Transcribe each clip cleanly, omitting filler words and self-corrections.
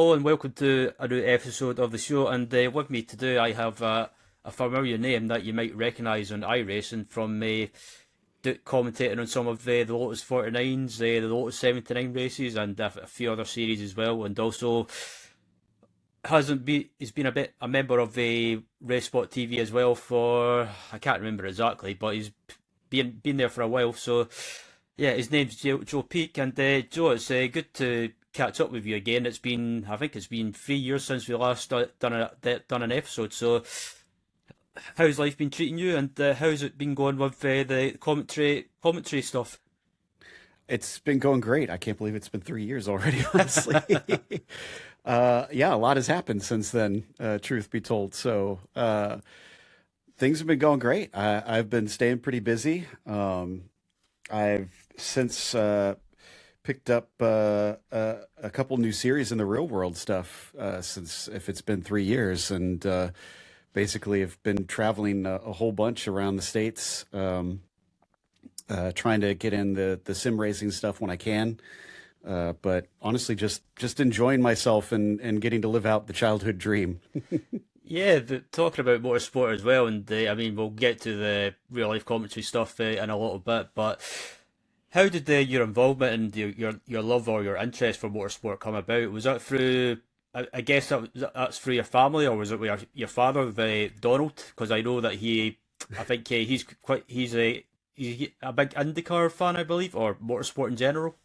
Hello and welcome to a new episode of the show. And with me today, I have a familiar name that you might recognise on iRacing from commentating on some of the Lotus 49s, the Lotus 79 races, and a few other series as well. And also hasn't been he's been a member of the Race Spot TV as well for I can't remember exactly, but he's been there for a while. So yeah, his name's Joe Peak, and Joe, it's good to catch up with you again. I think it's been 3 years since we last done an episode. So, how's life been treating you, and how's it been going with the commentary stuff? It's been going great. I can't believe it's been 3 years already, honestly. Yeah, a lot has happened since then, truth be told. So, things have been going great. I've been staying pretty busy. I've since picked up a couple new series in the real world stuff since if it's been 3 years, and basically have been traveling a whole bunch around the states, trying to get in the sim racing stuff when I can. But honestly, just enjoying myself and getting to live out the childhood dream. Yeah, but talking about motorsport as well, and I mean, we'll get to the real life commentary stuff in a little bit. But how did your involvement and your love or your interest for motorsport come about? Was that through? I guess that's through your family, or was it with your father, Donald? Because I know that I think he's a big IndyCar fan, I believe, or motorsport in general.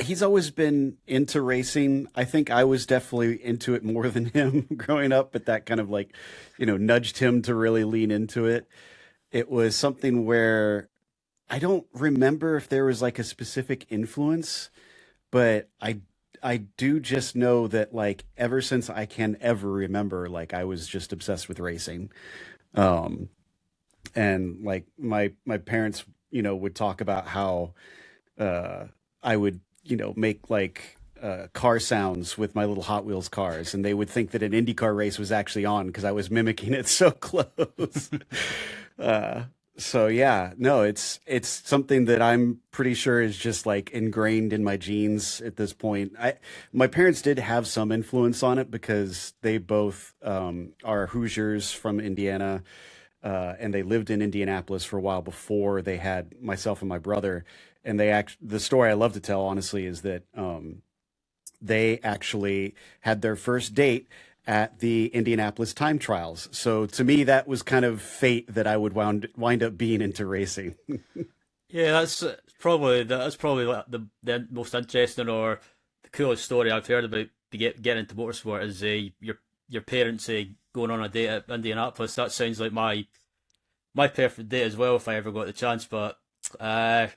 He's always been into racing. I think I was definitely into it more than him growing up, but that kind of like, nudged him to really lean into it. It was something where I don't remember if there was like a specific influence, but I do just know that like ever since I can ever remember, like I was just obsessed with racing. Um, and like my parents, would talk about how I would, make like car sounds with my little Hot Wheels cars, and they would think that an IndyCar race was actually on because I was mimicking it so close. uh, so yeah, no, it's something that I'm pretty sure is just like ingrained in my genes at this point. My parents did have some influence on it because they both are Hoosiers from Indiana, and they lived in Indianapolis for a while before they had myself and my brother. And the story I love to tell, honestly, is that they actually had their first date at the Indianapolis time trials. So to me, that was kind of fate that I would wind up being into racing. Yeah, that's probably like the most interesting or the coolest story I've heard about getting into motorsport is your parents going on a date at Indianapolis. That sounds like my perfect date as well if I ever got the chance. But uh,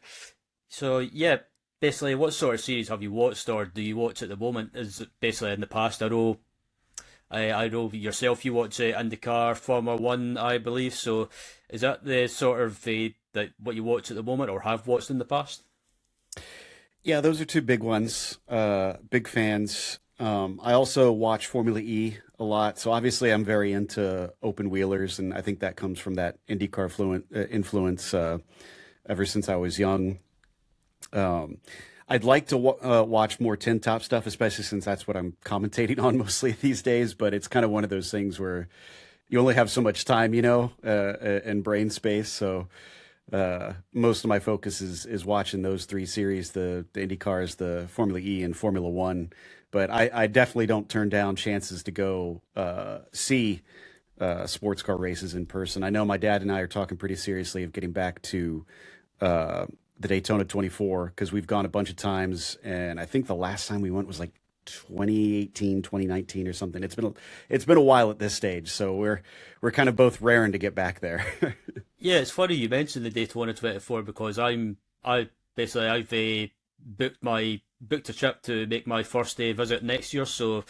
so yeah, basically, what sort of series have you watched or do you watch at the moment? Is it basically in the past? I know yourself. You watch IndyCar, Formula One, I believe. So is that the sort of that what you watch at the moment or have watched in the past? Yeah, those are two big ones. Big fans. I also watch Formula E a lot. So obviously, I'm very into open wheelers, and I think that comes from that IndyCar influence ever since I was young. Um, I'd like to watch more tin top stuff, especially since that's what I'm commentating on mostly these days. But it's kind of one of those things where you only have so much time, and brain space. So most of my focus is watching those three series: the Indy cars, the Formula E, and Formula One. But I definitely don't turn down chances to go see sports car races in person. I know my dad and I are talking pretty seriously of getting back to uh, the Daytona 24 because we've gone a bunch of times, and I think the last time we went was like 2018, 2019 or something. It's been a while at this stage, so we're kind of both raring to get back there. Yeah, it's funny you mentioned the Daytona 24 because I basically I've booked a trip to make my first day visit next year. So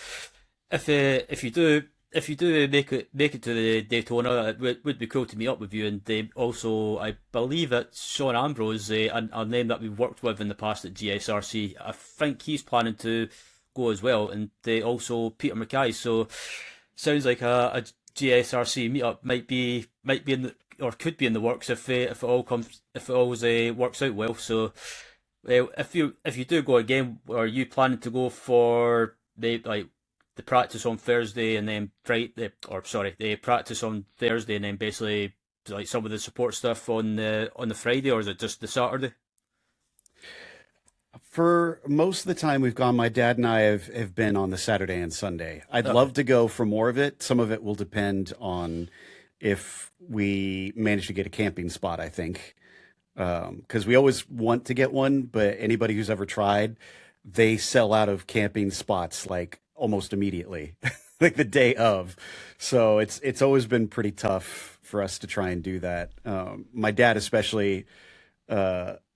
if you do make it to the Daytona, it would be cool to meet up with you. And also, I believe it's Sean Ambrose, a name that we've worked with in the past at GSRC. I think he's planning to go as well, and also Peter Mackay. So sounds like a GSRC meetup might be in the or could be in the works if it always works out well. So if you do go again, are you planning to go for they practice on Thursday and then Friday, or sorry, they practice on Thursday and then basically like some of the support stuff on the Friday, or is it just the Saturday? For most of the time we've gone, my dad and I have been on the Saturday and Sunday. I'd Okay. love to go for more of it. Some of it will depend on if we manage to get a camping spot, I think. Because we always want to get one, but anybody who's ever tried, they sell out of camping spots like almost immediately, like the day of. So it's always been pretty tough for us to try and do that. My dad especially,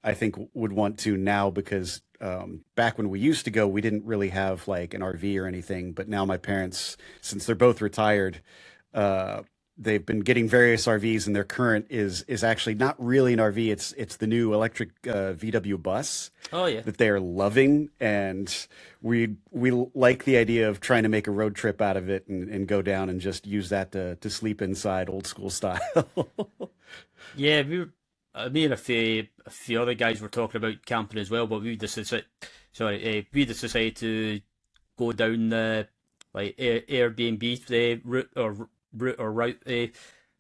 I think would want to now because back when we used to go, we didn't really have like an RV or anything. But now my parents, since they're both retired, uh, they've been getting various RVs, and their current is actually not really an RV. It's the new electric VW bus Oh yeah. that they are loving, and we like the idea of trying to make a road trip out of it and go down and just use that to sleep inside, old school style. Yeah, me and a few other guys were talking about camping as well, but we just decided to go down the like Airbnb route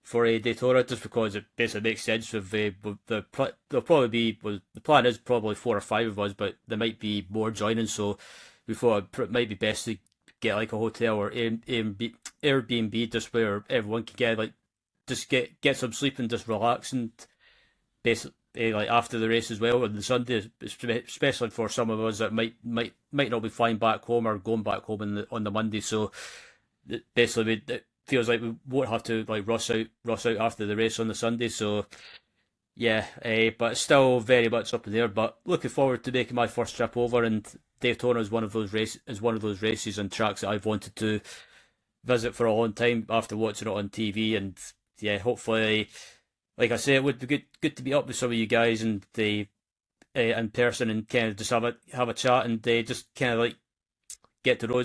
for a Daytona just because it basically makes sense with there'll probably be well, the plan is probably four or five of us, but there might be more joining, so we thought it might be best to get like a hotel or Airbnb just where everyone can get like just get some sleep and just relax and basically like after the race as well on the Sunday, especially for some of us that might not be flying back home or going back home on the Monday. So basically, it feels like we won't have to like rush out after the race on the Sunday. So yeah, but it's still very much up in the air. But looking forward to making my first trip over, and Daytona is one of those races and tracks that I've wanted to visit for a long time after watching it on TV. And yeah, hopefully, like I say, it would be good to be up with some of you guys and the in person and kind of just have a chat and just kind of like get to know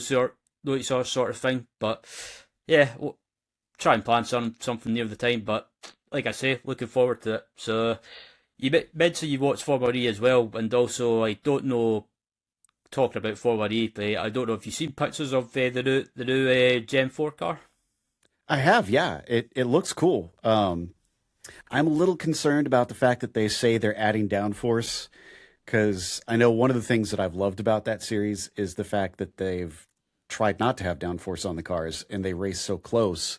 each other sort of thing. But yeah, we'll try and plan something near the time. But like I say, looking forward to it. So you mentioned you watched Formula E as well, and also I don't know talking about Formula E, I don't know if you've seen pictures of the new Gen 4 car. I have, yeah. It looks cool. I'm a little concerned about the fact that they say they're adding downforce because I know one of the things that I've loved about that series is the fact that they've tried not to have downforce on the cars and they race so close,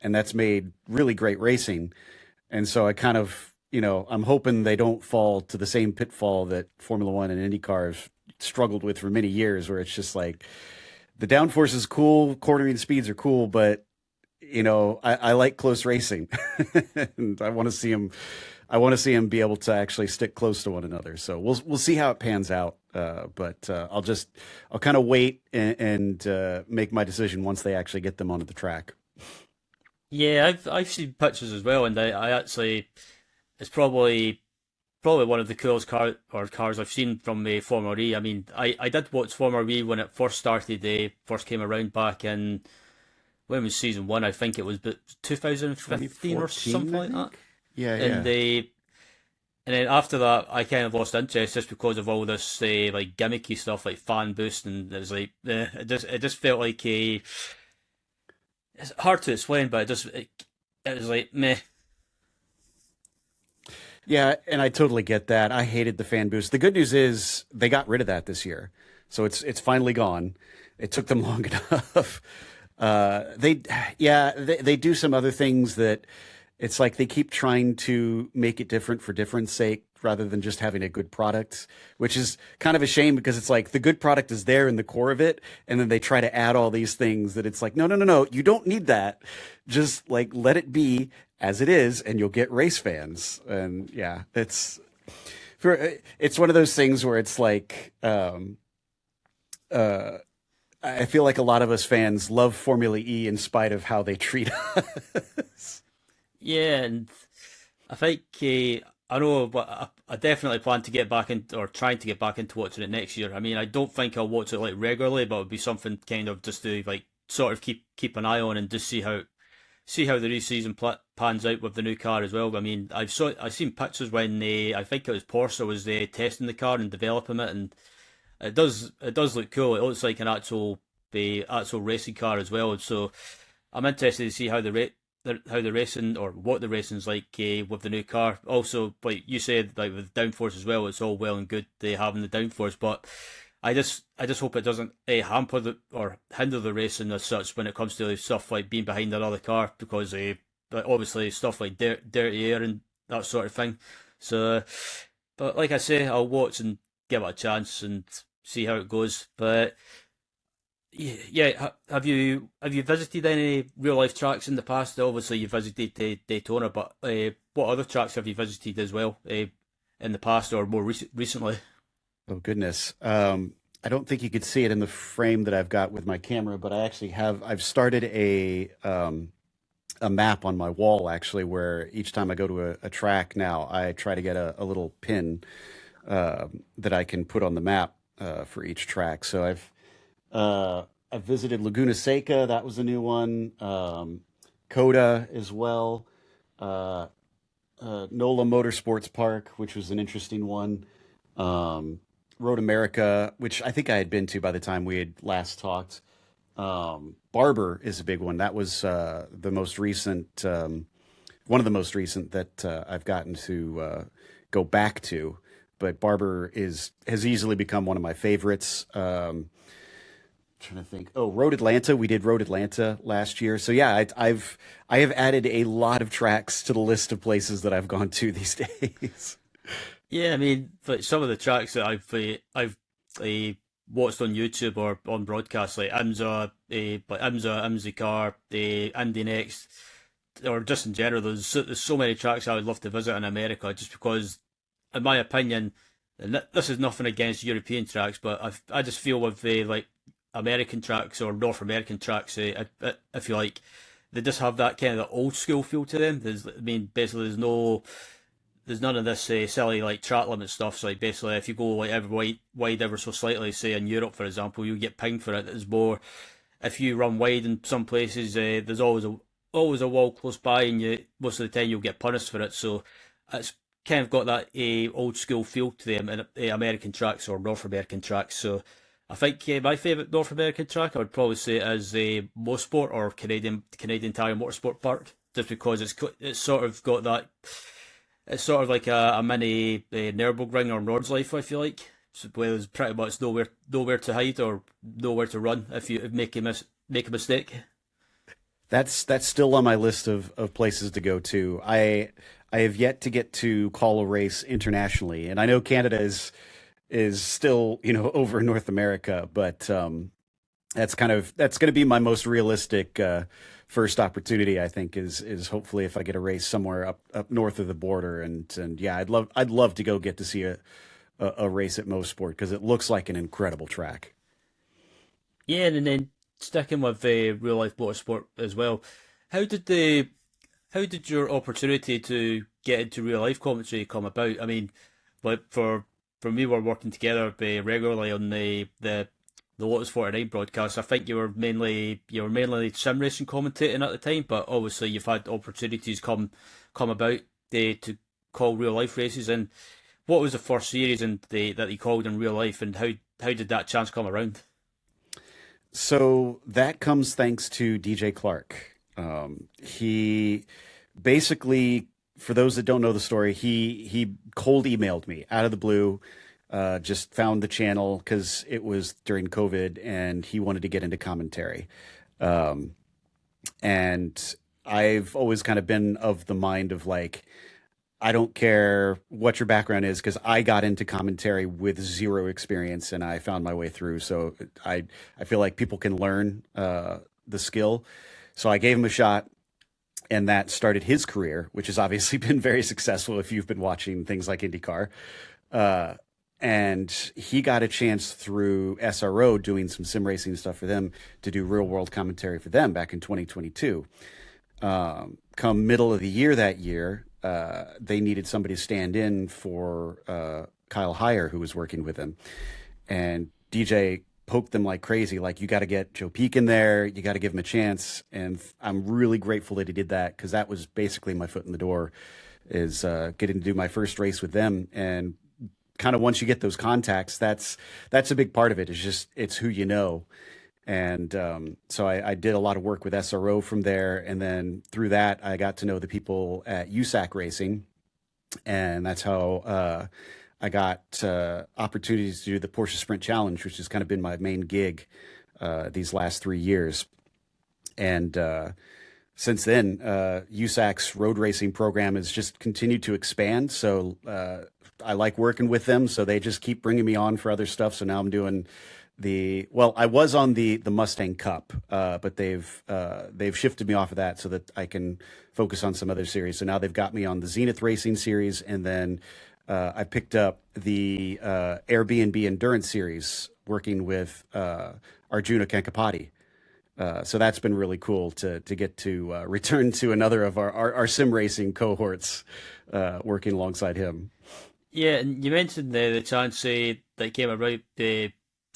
and that's made really great racing. And so I kind of, I'm hoping they don't fall to the same pitfall that Formula One and IndyCar have struggled with for many years, where it's just like the downforce is cool, cornering speeds are cool, but I like close racing, and I want to see him. I want to see him be able to actually stick close to one another. So we'll see how it pans out. But I'll kind of wait and make my decision once they actually get them onto the track. Yeah, I've seen pictures as well, and I actually it's probably one of the coolest cars I've seen from Formula E. I mean, I did watch Formula E when it first started. They first came around back in when was season one? I think it was but 2015 or 2014, something I like that. think. Yeah, And yeah. they and then after that, I kind of lost interest just because of all this like gimmicky stuff like fan boost, and it was like it just felt like a it's hard to explain, but it was like meh. Yeah, and I totally get that. I hated the fan boost. The good news is they got rid of that this year, so it's finally gone. It took them long enough. They do some other things that it's like they keep trying to make it different for different sake rather than just having a good product, which is kind of a shame because it's like the good product is there in the core of it, and then they try to add all these things that it's like, no, no, no, no, you don't need that. Just like let it be as it is, and you'll get race fans. And yeah, it's one of those things where it's like uh, I feel like a lot of us fans love Formula E in spite of how they treat us. Yeah, and I think I know, but I definitely plan to get back in or trying to get back into watching it next year. I mean, I don't think I'll watch it like regularly, but it'll be something kind of just to like sort of keep an eye on and just see how the new season pans out with the new car as well. I mean, I've seen pictures when I think it was Porsche was testing the car and developing it, and it does look cool. It looks like an actual the actual racing car as well. So I'm interested to see how how the racing or what the racing's like with the new car. Also, like you said, like with downforce as well, it's all well and good having the downforce, but I just hope it doesn't hamper or hinder the racing as such when it comes to stuff like being behind another car, because like obviously stuff like dirty air and that sort of thing. So, but like I say, I'll watch and give it a chance and see how it goes. But yeah, have you visited any real life tracks in the past? Obviously, you visited Daytona, but what other tracks have you visited as well in the past or more recently? Oh goodness. I don't think you could see it in the frame that I've got with my camera, but I actually have. I've started a map on my wall actually, where each time I go to a track now, I try to get a little pin that I can put on the map for each track. So I've visited Laguna Seca. That was a new one. Coda as well. Uh, NOLA Motorsports Park, which was an interesting one. Um, Road America, which I think I had been to by the time we had last talked. Barber is a big one. That was the most recent, one of the most recent that I've gotten to go back to. But Barber is has easily become one of my favorites. Trying to think. Oh, Road Atlanta. We did Road Atlanta last year. So yeah, I have added a lot of tracks to the list of places that I've gone to these days. Yeah, I mean, like some of the tracks that I've uh, watched on YouTube or on broadcast, like IMSA Car, Indy Next, or just in general, there's so many tracks I would love to visit in America, just because, in my opinion, and this is nothing against European tracks, but I just feel with like American tracks or North American tracks, if you like, they just have that kind of the old school feel to them. I mean, basically, there's none of this silly like track limit stuff. So like basically, if you go like ever wide ever so slightly, say in Europe for example, you get pinged for it. It's more if you run wide in some places, there's always a wall close by, and you most of the time you'll get punished for it. So it's kind of got that old school feel to them in American tracks or North American tracks. So I think my favourite North American track I would probably say is Motorsport or Canadian Tire Motorsport Park, just because it's sort of got that. It's sort of like a mini Nürburgring or Nordschleife, I feel like. So where there's pretty much nowhere to hide or nowhere to run if you make a mistake. That's still on my list of places to go to. I have yet to get to call a race internationally, and I know Canada is still over in North America, but that's going to be my most realistic first opportunity. I think is hopefully if I get a race somewhere up north of the border, and yeah, I'd love to go get to see a race at Mosport because it looks like an incredible track. Yeah, and then sticking with real life motorsport as well, how did how did your opportunity to get into real life commentary come about? I mean, like for me, we're working together regularly on the Lotus 49 broadcast. I think you were mainly sim racing commentating at the time, but obviously you've had opportunities come about to call real life races. And what was the first series that you called in real life, and how did that chance come around? So that comes thanks to DJ Clark. He basically, for those that don't know the story, he cold emailed me out of the blue. Just found the channel because it was during COVID, and he wanted to get into commentary. Um, and I've always kind of been of the mind of like, I don't care what your background is because I got into commentary with zero experience and I found my way through. So I feel like people can learn the skill. So I gave him a shot, and that started his career, which has obviously been very successful if you've been watching things like IndyCar. Uh, and he got a chance through SRO doing some sim racing stuff for them to do real world commentary for them back in 2022. Come middle of the year that year, they needed somebody to stand in for Kyle Heyer, who was working with him. And DJ poked them like crazy, like, you got to get Joe Peak in there, you got to give him a chance. And I'm really grateful that he did that because that was basically my foot in the door, is getting to do my first race with them. And kind of once you get those contacts, that's a big part of it. Is just it's who you know. And so I did a lot of work with SRO from there, and then through that I got to know the people at USAC Racing, and that's how I got opportunities to do the Porsche Sprint Challenge, which has kind of been my main gig these last 3 years. And since then, USAC's road racing program has just continued to expand. So I like working with them. So they just keep bringing me on for other stuff. So now I'm doing I was on the Mustang Cup, but they've shifted me off of that so that I can focus on some other series. So now they've got me on the Zenith Racing series, and then I picked up the Airbnb Endurance series, working with Arjuna Kankapati. So that's been really cool to get to return to another of our sim racing cohorts, working alongside him. Yeah, and you mentioned the chance that came about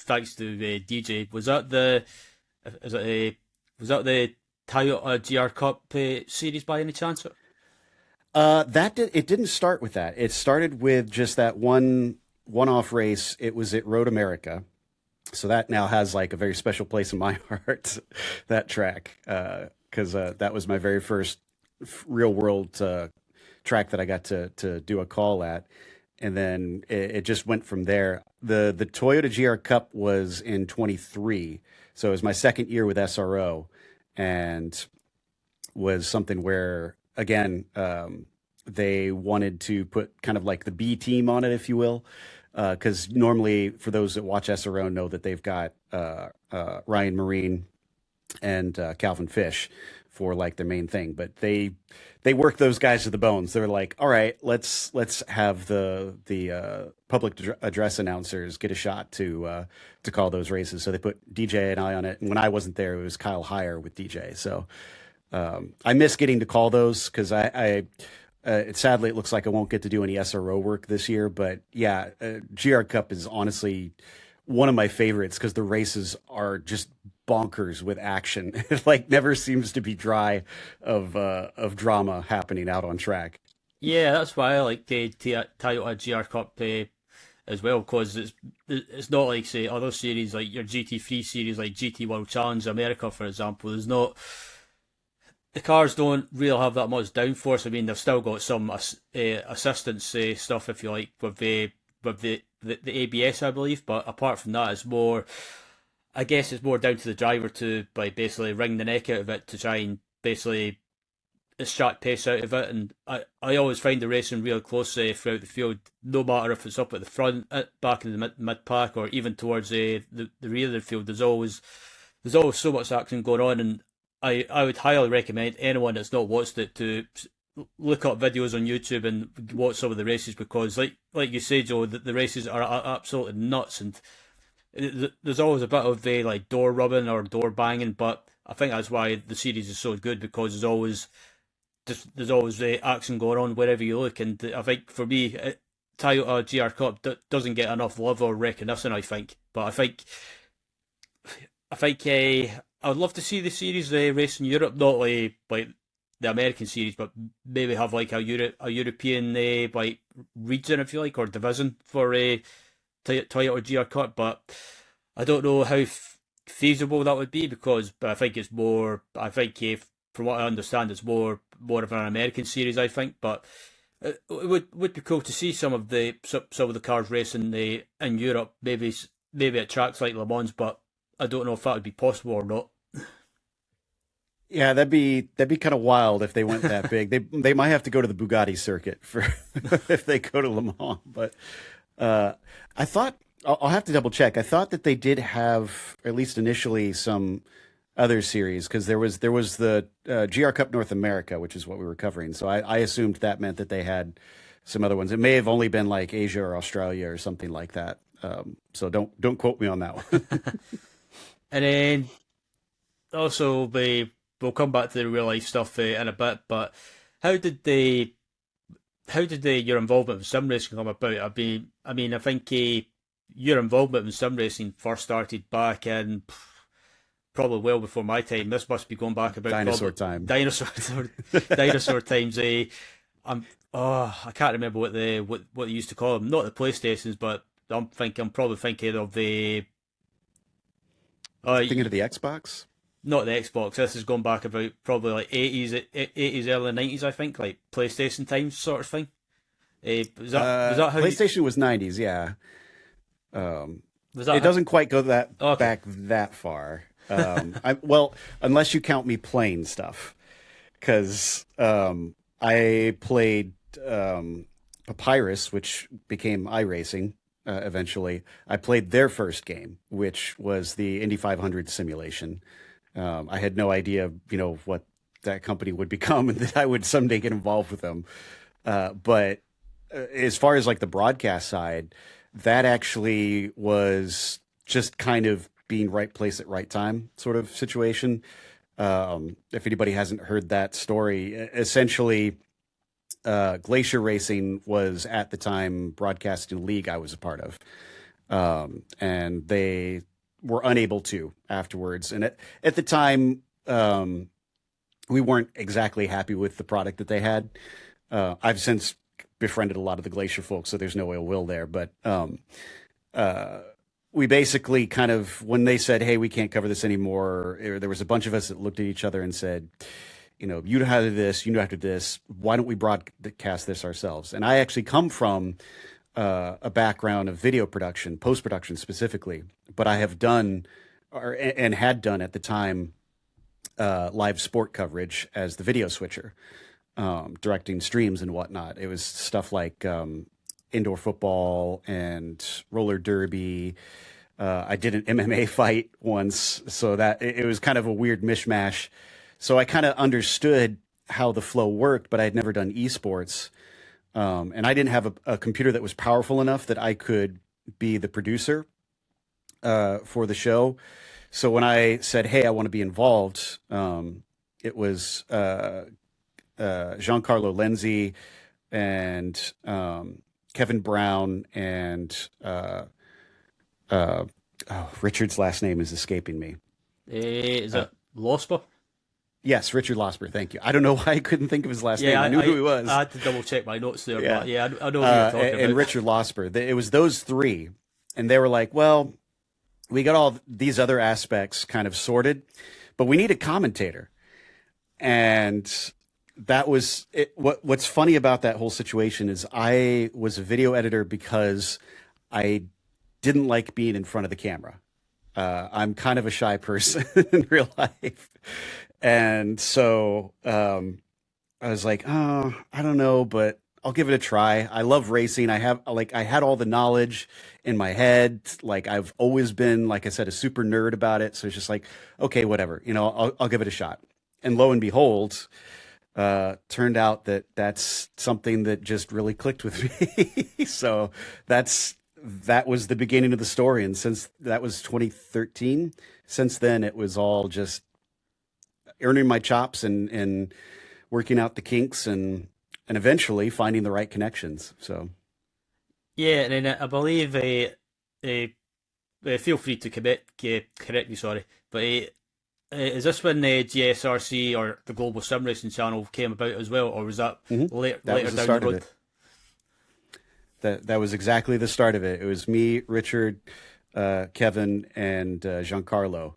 thanks to DJ. Is it was that the Toyota GR Cup series by any chance? It didn't start with that. It started with just that one-off race. It was at Road America. So that now has like a very special place in my heart, that track, because that was my very first real world track that I got to do a call at, and then it just went from there. The Toyota GR Cup was in 23, so it was my second year with SRO, and was something where again they wanted to put kind of like the B team on it, if you will, because normally, for those that watch SRO, know that they've got Ryan Marine and Calvin Fish for like their main thing, but they work those guys to the bones. They're like, all right, let's have the public address announcers get a shot to call those races. So they put DJ and I on it, and when I wasn't there, it was Kyle Heyer with DJ. So I miss getting to call those because sadly, it looks like I won't get to do any SRO work this year. But yeah, GR Cup is honestly one of my favorites because the races are just bonkers with action. It like never seems to be dry of drama happening out on track. Yeah, that's why I like the Toyota GR Cup as well, because it's not like say other series like your GT3 series like GT World Challenge America, for example. There's not the cars don't really have that much downforce. I mean, they've still got some assistance stuff, if you like, with the ABS, I believe. But apart from that, it's more. I guess it's more down to the driver to like basically wring the neck out of it to try and basically extract pace out of it. And I always find the racing real close throughout the field, no matter if it's up at the front, back in the mid pack, or even towards the rear of the field. There's always so much action going on, and I would highly recommend anyone that's not watched it to look up videos on YouTube and watch some of the races, because like you say, Joe, the races are absolutely nuts, and there's always a bit of like door rubbing or door banging, but I think that's why the series is so good, because there's always action going on wherever you look. And I think for me, Toyota GR Cup doesn't get enough love or recognition, I think. But I think I would love to see the series race in Europe, not like the American series, but maybe have like a European like region, if you like, or division for Toyota GR Cup. But I don't know how feasible that would be, but I think it's more. I think from what I understand, it's more of an American series, I think. But it would be cool to see some of the cars racing in Europe, maybe at tracks like Le Mans, but I don't know if that would be possible or not. Yeah, that'd be kind of wild if they went that big. They might have to go to the Bugatti circuit for if they go to Le Mans. But uh, I thought I'll have to double check. I thought that they did have at least initially some other series because there was the GR Cup North America, which is what we were covering. So I assumed that meant that they had some other ones. It may have only been like Asia or Australia or something like that. So don't quote me on that one. And then also we'll come back to the real life stuff in a bit. But how did they your involvement with sim racing come about? I think your involvement in sim racing first started back in probably well before my time. This must be going back about Dinosaur probably time. dinosaur times. I can't remember what they used to call them. Not the PlayStations, but I'm probably thinking of the Thinking of the Xbox? not the Xbox. This is going back about probably like 80s, early 90s, I think, like PlayStation times sort of thing. Was that how you PlayStation was 90s, yeah. Um, was it that doesn't quite go that okay? back that far. Well, unless you count me playing stuff, because I played Papyrus, which became iRacing eventually. I played their first game, which was the Indy 500 simulation. I had no idea, what that company would become and that I would someday get involved with them. But as far as like the broadcast side, that actually was just kind of being right place at right time sort of situation. If anybody hasn't heard that story, essentially, Glacier Racing was at the time broadcasting league I was a part of, and they were unable to afterwards. And at the time, we weren't exactly happy with the product that they had. I've since befriended a lot of the Glacier folks, so there's no ill will there. But uh, we basically kind of, when they said, "Hey, we can't cover this anymore," there was a bunch of us that looked at each other and said, you know how to do this, you know how to do this. Why don't we broadcast this ourselves? And I actually come from a background of video production, post production specifically, but I have done and had done at the time live sport coverage as the video switcher, directing streams and whatnot. It was stuff like indoor football and roller derby. I did an MMA fight once, so that it was kind of a weird mishmash. So I kind of understood how the flow worked, but I had never done esports. And I didn't have a computer that was powerful enough that I could be the producer for the show. So when I said, "Hey, I want to be involved," it was Giancarlo Lenzi and Kevin Brown and Richard's last name is escaping me. Is it Losper? Yes, Richard Losper. Thank you. I don't know why I couldn't think of his last name. Yeah, I knew who he was. I had to double check my notes there, Yeah, but yeah, I know who you're talking and about. Richard Losper. It was those three, and they were like, "Well, we got all these other aspects kind of sorted, but we need a commentator." And that was it. What's funny about that whole situation is I was a video editor because I didn't like being in front of the camera. I'm kind of a shy person in real life. And so I was like, oh, I don't know, but I'll give it a try. I love racing. I had all the knowledge in my head. Like I've always been, like I said, a super nerd about it. So it's just like, okay, whatever, I'll give it a shot. And lo and behold, turned out that that's something that just really clicked with me. So that was the beginning of the story. And since that was 2013, since then it was all just earning my chops and working out the kinks and eventually finding the right connections. So Yeah, and then I believe feel free to correct me, sorry, but is this when the GSRC or the Global Sim Racing Channel came about as well, or was that that later was the down the start of road? it. That was exactly the start of it. It was me, Richard, Kevin, and Giancarlo.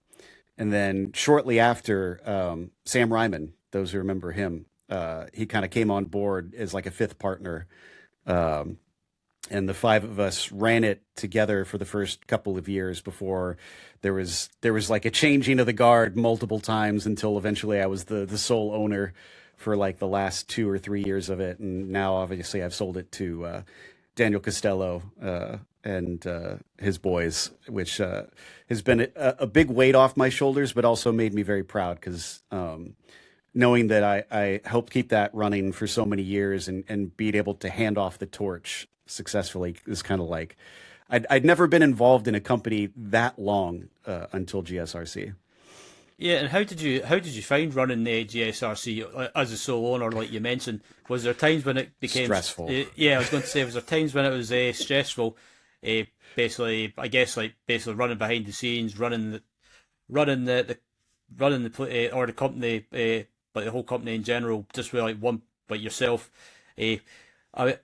And then shortly after, Sam Ryman, those who remember him, he kind of came on board as like a fifth partner. Um, and the five of us ran it together for the first couple of years before there was like a changing of the guard multiple times until eventually I was the sole owner for like the last 2 or 3 years of it. And now obviously I've sold it to Daniel Costello and his boys, which has been a big weight off my shoulders, but also made me very proud because knowing that I helped keep that running for so many years and being able to hand off the torch successfully is kind of like I'd never been involved in a company that long until GSRC. Yeah, and how did you find running the GSRC as a sole owner, like you mentioned? Was there times when it became Stressful. yeah, I was going to say, was there times when it was stressful? Basically, I guess like basically running behind the scenes, running the running the or the company, like the whole company in general, just with like one, like yourself. Uh, I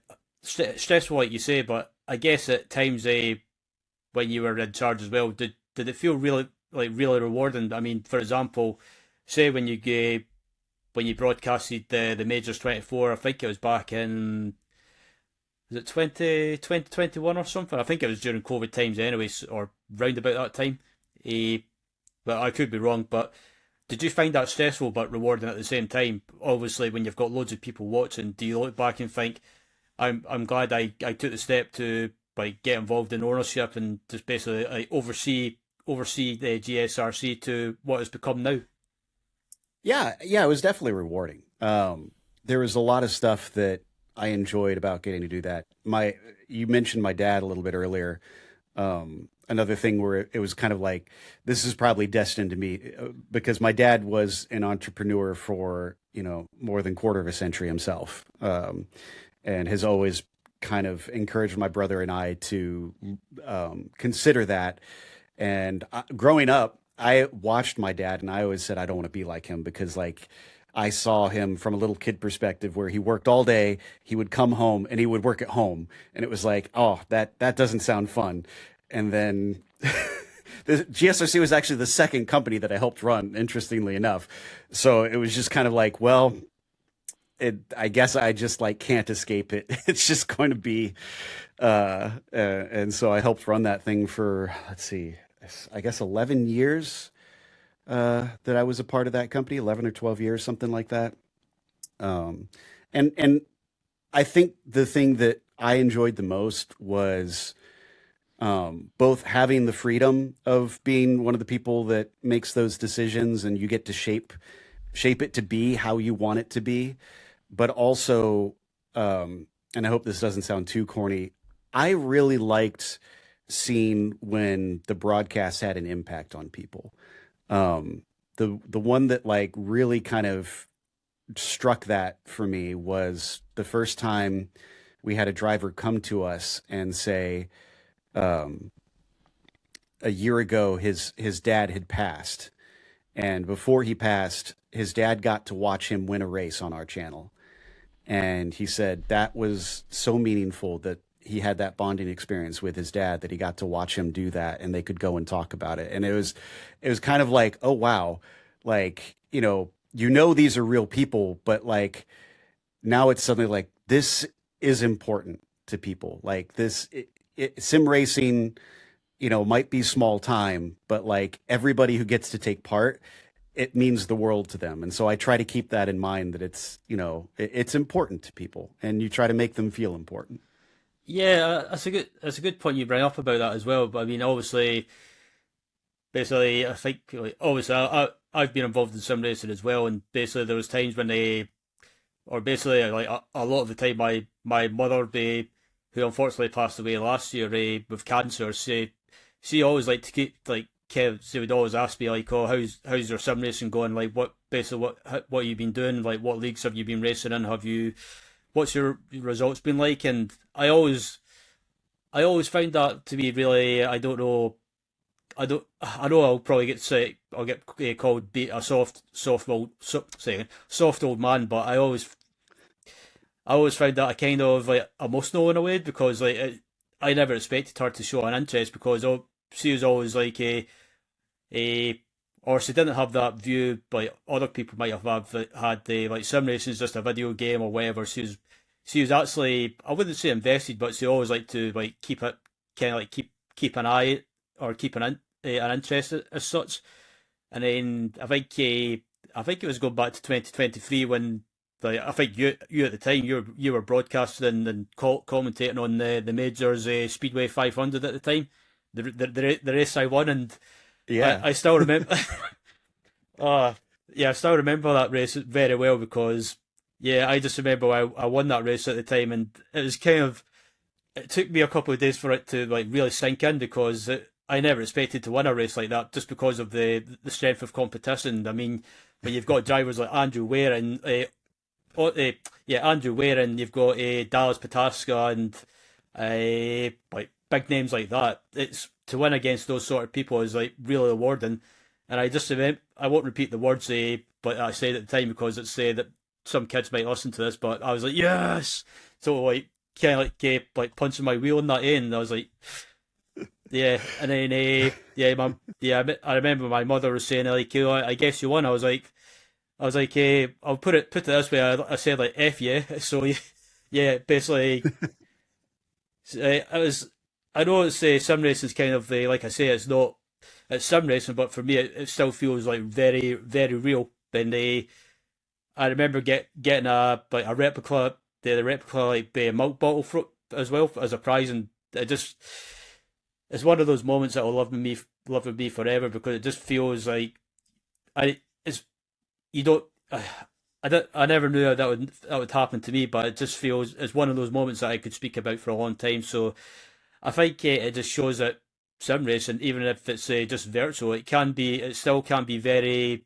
stressful, like you say, but I guess at times when you were in charge as well, did it feel really like really rewarding. I mean, for example, say when you broadcasted the Majors 24, I think it was back in, was it 2021 or something? I think it was during COVID times anyways, or round about that time. Eh, but I could be wrong. But did you find that stressful but rewarding at the same time? Obviously, when you've got loads of people watching, do you look back and think, I'm glad I took the step to like get involved in ownership and just basically like oversee the GSRC to what it's become now? Yeah, yeah, it was definitely rewarding. There was a lot of stuff that I enjoyed about getting to do that. You mentioned my dad a little bit earlier. Another thing where it was kind of like this is probably destined to me because my dad was an entrepreneur for more than quarter of a century himself, and has always kind of encouraged my brother and I to consider that. And growing up, I watched my dad, and I always said I don't want to be like him because like I saw him from a little kid perspective where he worked all day, he would come home and he would work at home, and it was like, oh, that doesn't sound fun. And then the GSRC was actually the second company that I helped run, interestingly enough. So it was just kind of like, well, I guess I just like can't escape it. It's just going to be, and so I helped run that thing for, let's see, I guess 11 years that I was a part of that company, 11 or 12 years, something like that. Um, and I think the thing that I enjoyed the most was both having the freedom of being one of the people that makes those decisions, and you get to shape it to be how you want it to be, but also, and I hope this doesn't sound too corny, I really liked seeing when the broadcast had an impact on people. The one that like really kind of struck that for me was the first time we had a driver come to us and say, um, a year ago his dad had passed, and before he passed, his dad got to watch him win a race on our channel. And he said that was so meaningful that he had that bonding experience with his dad, that he got to watch him do that and they could go and talk about it. And it was kind of like, oh wow, like, these are real people, but like now it's suddenly like this is important to people. Like sim racing, might be small time, but like everybody who gets to take part, it means the world to them. And so I try to keep that in mind, that it's important to people, and you try to make them feel important. Yeah, that's a good point you bring up about that as well. But I mean, obviously, basically, I think like, obviously I've been involved in sim racing as well, and basically there was times when or basically like a lot of the time, my mother, who unfortunately passed away last year with cancer, she always liked to keep like she would always ask me like, oh, how's your sim racing going? Like what have you been doing? Like what leagues have you been racing in? What's your results been like? And I always found that to be really, I don't know. I know I'll probably get say I'll get called be a soft old man, but I always found that a kind of like emotional in a way, because like I never expected her to show an interest, because she was always like a or she didn't have that view like other people might had the like sim racing is just a video game or whatever. She was actually, I wouldn't say invested, but she always liked to like keep it, kind of like keep an eye, or keep an interest as such. And then I think it was going back to 2023 when like I think you at the time you were broadcasting and commentating on the majors Speedway 500 at the time, the race I won, and Yeah. I still remember. Yeah, I still remember that race very well, because yeah, I just remember I won that race at the time, and it was kind of, it took me a couple of days for it to like really sink in, because I never expected to win a race like that, just because of the strength of competition. I mean, when you've got drivers like Andrew Ware and Andrew Ware, and you've got Dallas Pataska and like big names like that. It's to win against those sort of people is like really rewarding. And I just I won't repeat the words but I said at the time, because it's that some kids might listen to this, but I was like, yes. So like kind of like punching my wheel in that end. I was like, Yeah, and then yeah, I remember my mother was saying like, I guess you won. I was like, I'll put it this way. I said like F yeah. So yeah, basically, I was. I know it's sim racing's kind of like I say, it's sim racing, but for me, it still feels like very very real. And I remember getting a replica, the replica like milk bottle fruit as well as a prize, and it just it's one of those moments that will love with me forever because it just feels like it's you don't. I never knew that would happen to me, but it just feels it's one of those moments that I could speak about for a long time. So I think it just shows that sim racing, even if it's just virtual, it still can be very.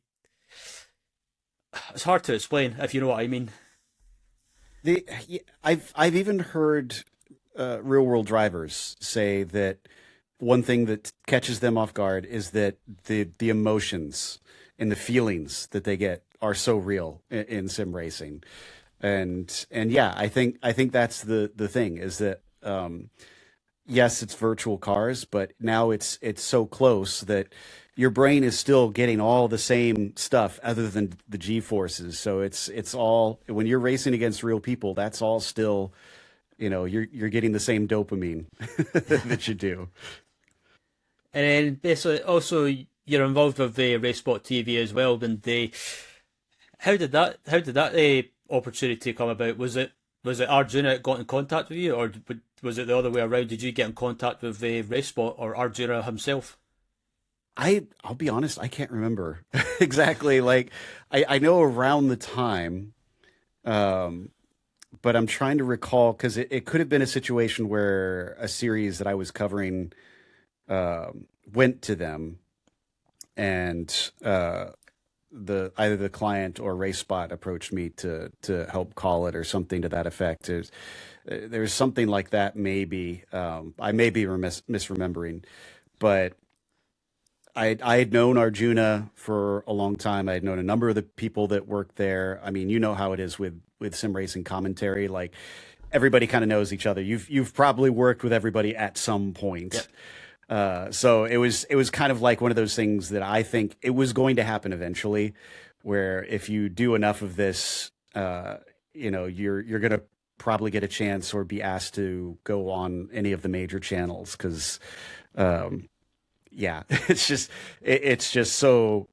It's hard to explain if you know what I mean. I've even heard real world drivers say that one thing that catches them off guard is that the emotions and the feelings that they get are so real in sim racing, and yeah, I think that's the thing is that yes, it's virtual cars, but now it's so close that your brain is still getting all the same stuff other than the G forces. So it's all when you're racing against real people, that's all still, you're getting the same dopamine that you do. And then basically also you're involved with the Race Spot TV as well. And how did that opportunity come about? Was it Arjuna that got in contact with you, or was it the other way around? Did you get in contact with Race Spot or Arjuna himself? I'll be honest, I can't remember exactly. Like I know around the time, um, but I'm trying to recall because it could have been a situation where a series that I was covering went to them and the either the client or RaceSpot approached me to help call it or something to that effect. There's something like that maybe. I may be misremembering, but I had known Arjuna for a long time. I had known a number of the people that worked there. I mean, you know how it is with sim racing commentary. Like everybody kind of knows each other. You've probably worked with everybody at some point. Yep. So it was kind of like one of those things that I think it was going to happen eventually, where if you do enough of this, you're gonna probably get a chance or be asked to go on any of the major channels because yeah, it's just so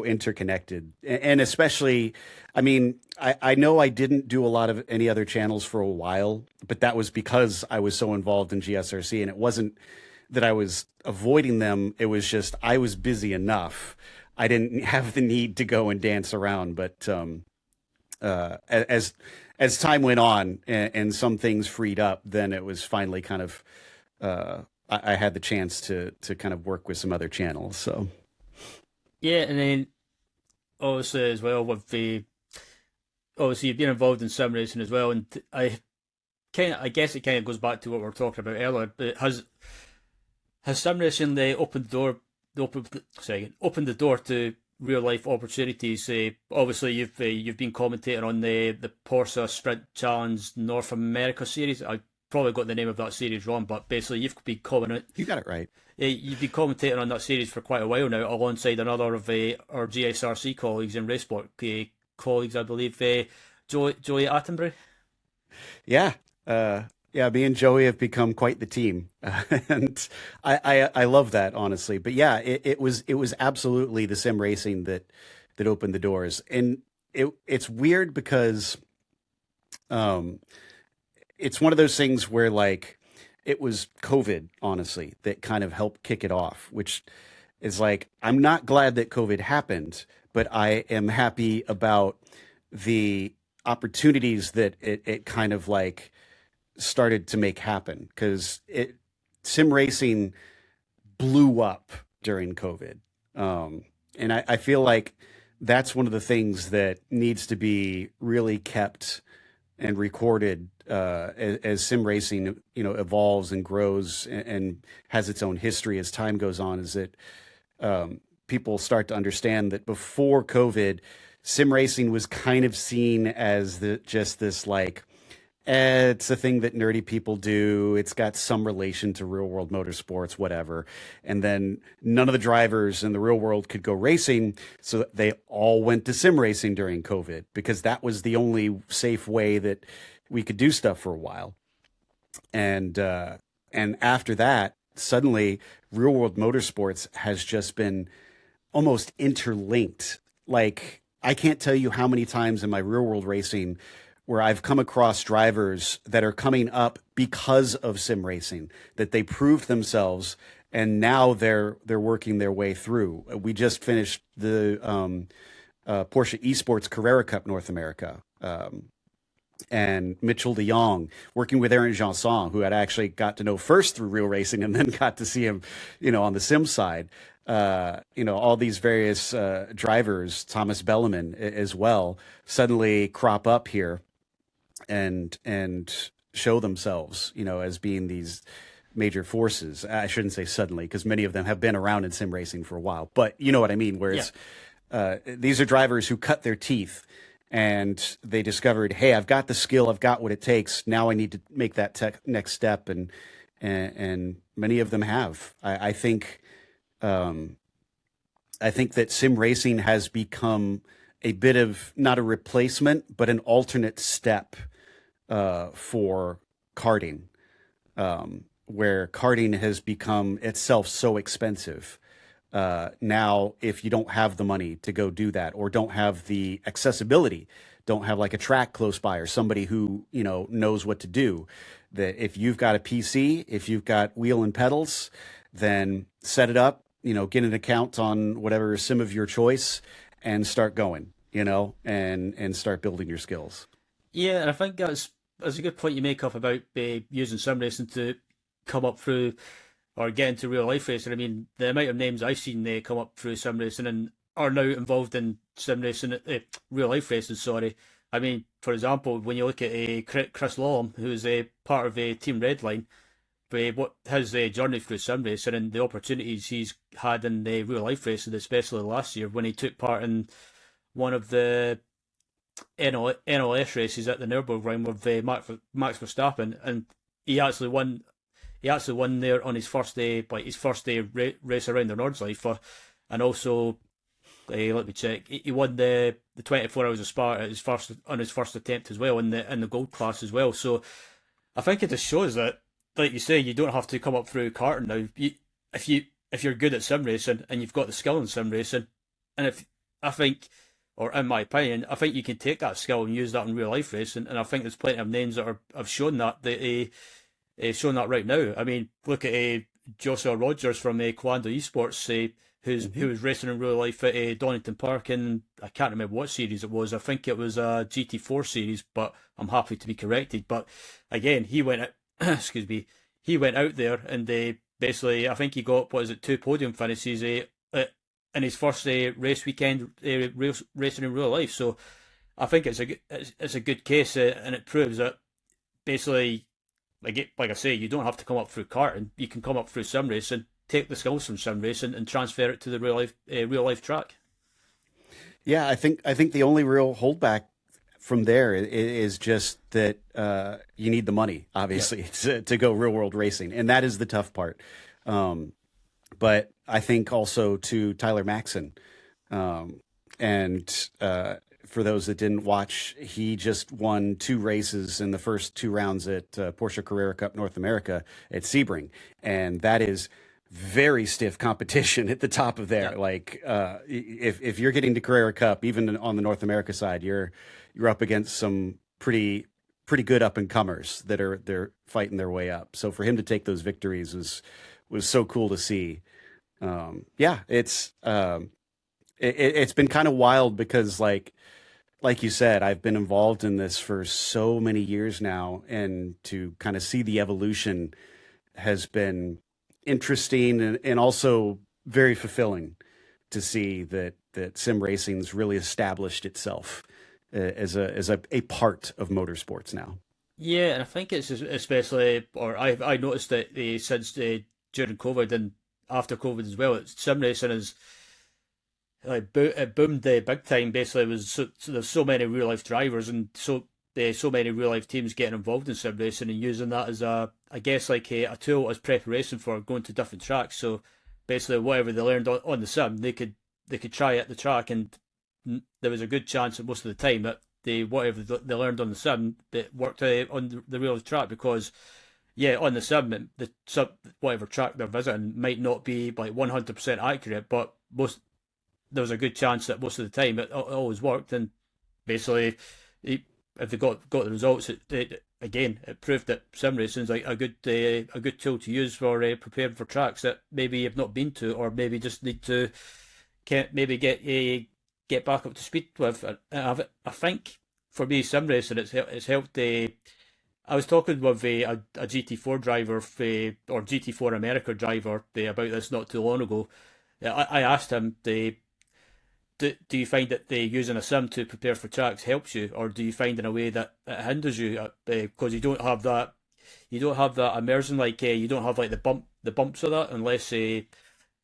interconnected, and especially, I mean, I know I didn't do a lot of any other channels for a while, but that was because I was so involved in GSRC, and it wasn't that I was avoiding them. It was just I was busy enough. I didn't have the need to go and dance around, but as time went on and some things freed up, then it was finally kind of I had the chance to kind of work with some other channels. So Yeah, and then obviously as well with the obviously you've been involved in sim racing as well, and I guess it kind of goes back to what we were talking about earlier. But has sim racing opened the door, opened the door to real life opportunities? Obviously you've been commentating on the Porsche Sprint Challenge North America series. I probably got the name of that series wrong, but basically you got it right. you've been commentating on that series for quite a while now, alongside another of our GSRC colleagues in Racesport colleagues, I believe, Joey Attenbury. Yeah. Yeah, me and Joey have become quite the team, and I love that honestly. But yeah, it was absolutely the sim racing that opened the doors, and it's weird because um, it's one of those things where like it was COVID, honestly, that kind of helped kick it off, which is like I'm not glad that COVID happened, but I am happy about the opportunities that it kind of like started to make happen because it sim racing blew up during COVID. And I feel like that's one of the things that needs to be really kept and recorded as sim racing, evolves and grows and has its own history as time goes on. Is that people start to understand that before COVID, sim racing was kind of seen as just this like It's a thing that nerdy people do. It's got some relation to real world motorsports, whatever. And then none of the drivers in the real world could go racing, so they all went to sim racing during COVID because that was the only safe way that we could do stuff for a while. And after that, suddenly real world motorsports has just been almost interlinked. Like, I can't tell you how many times in my real world racing where I've come across drivers that are coming up because of sim racing, that they proved themselves and now they're working their way through. We just finished the Porsche Esports Carrera Cup North America. And Mitchell de Jong working with Aaron Janson, who had actually got to know first through real racing and then got to see him, on the sim side. All these various drivers, Thomas Belleman as well, suddenly crop up here and show themselves, as being these major forces. I shouldn't say suddenly, because many of them have been around in sim racing for a while, but you know what I mean, where it's these are drivers who cut their teeth and they discovered, hey, I've got the skill, I've got what it takes. Now I need to make that next step, and many of them have. I think that sim racing has become a bit of not a replacement, but an alternate step for karting, where karting has become itself so expensive. Now, if you don't have the money to go do that, or don't have the accessibility, don't have like a track close by or somebody who, knows what to do, that if you've got a PC, if you've got wheel and pedals, then set it up, get an account on whatever sim of your choice and start going, and start building your skills. Yeah, and I think that's a good point you make up about using sim racing to come up through or get into real life racing. I mean, the amount of names I've seen they come up through sim racing and are now involved in sim racing, real life racing. Sorry, I mean, for example, when you look at Chris Lawlom, who's a part of Team Redline, what his journey through sim racing and the opportunities he's had in real life racing, especially last year when he took part in one of the NLS races at the Nürburgring with Max Verstappen, and he actually won. He actually won there on his first day, like his first day race around the Nordschleife, and also let me check. He won the 24 hours of Spa at his first attempt as well in the gold class as well. So I think it just shows that, like you say, you don't have to come up through karting now. If you're good at sim racing and you've got the skill in sim racing, and if I think, or in my opinion, I think you can take that skill and use that in real life racing. And I think there's plenty of names that have shown that shown that right now. I mean, look at Joshua Rogers from Quando Esports, who was racing in real life at Donington Park in, I can't remember what series it was. I think it was a GT4 series, but I'm happy to be corrected. But again, he went excuse me, he went out there and basically, I think he got, what is it, 2 podium finishes in his first race weekend racing in real life. So I think it's a good case, and it proves that basically, like I say, you don't have to come up through karting. You can come up through sim racing, take the skills from sim racing, and transfer it to the real life track. Yeah, I think the only real holdback from there is just that you need the money, Yeah. obviously, to go real world racing, and that is the tough part. But I think also to Tyler Maxon, and for those that didn't watch, he just won 2 races in the first 2 rounds at Porsche Carrera Cup North America at Sebring, and that is very stiff competition at the top of there. Yeah. Like if you're getting to Carrera Cup, even on the North America side, you're up against some pretty good up and comers that they're fighting their way up. So for him to take those victories was so cool to see. Yeah, it's been kind of wild because like you said, I've been involved in this for so many years now, and to kind of see the evolution has been interesting and also very fulfilling to see that sim racing's really established itself as a part of motorsports now. Yeah, and I think it's especially, or I noticed that since during COVID and after COVID as well, sim racing is it boomed big time. Basically, it was there's so many real life drivers, and so so many real life teams getting involved in sim racing and using that as I guess like a tool as preparation for going to different tracks. So basically, whatever they learned on the sim, they could try at the track, and there was a good chance that most of the time that whatever they learned on the sim that worked on the real track, because yeah, on the sim, whatever track they're visiting might not be like 100% accurate, but there was a good chance that most of the time it always worked. And basically, if they got the results, again it proved that sim racing is like a good tool to use for preparing for tracks that maybe you've not been to, or maybe just need to can't maybe get back up to speed with. I think for me, sim racing it's helped. I was talking with a GT4 driver or GT4 America driver about this not too long ago. I asked him, do you find that using a sim to prepare for tracks helps you, or do you find in a way that it hinders you because you don't have that immersion, like you don't have like the bumps of that, unless I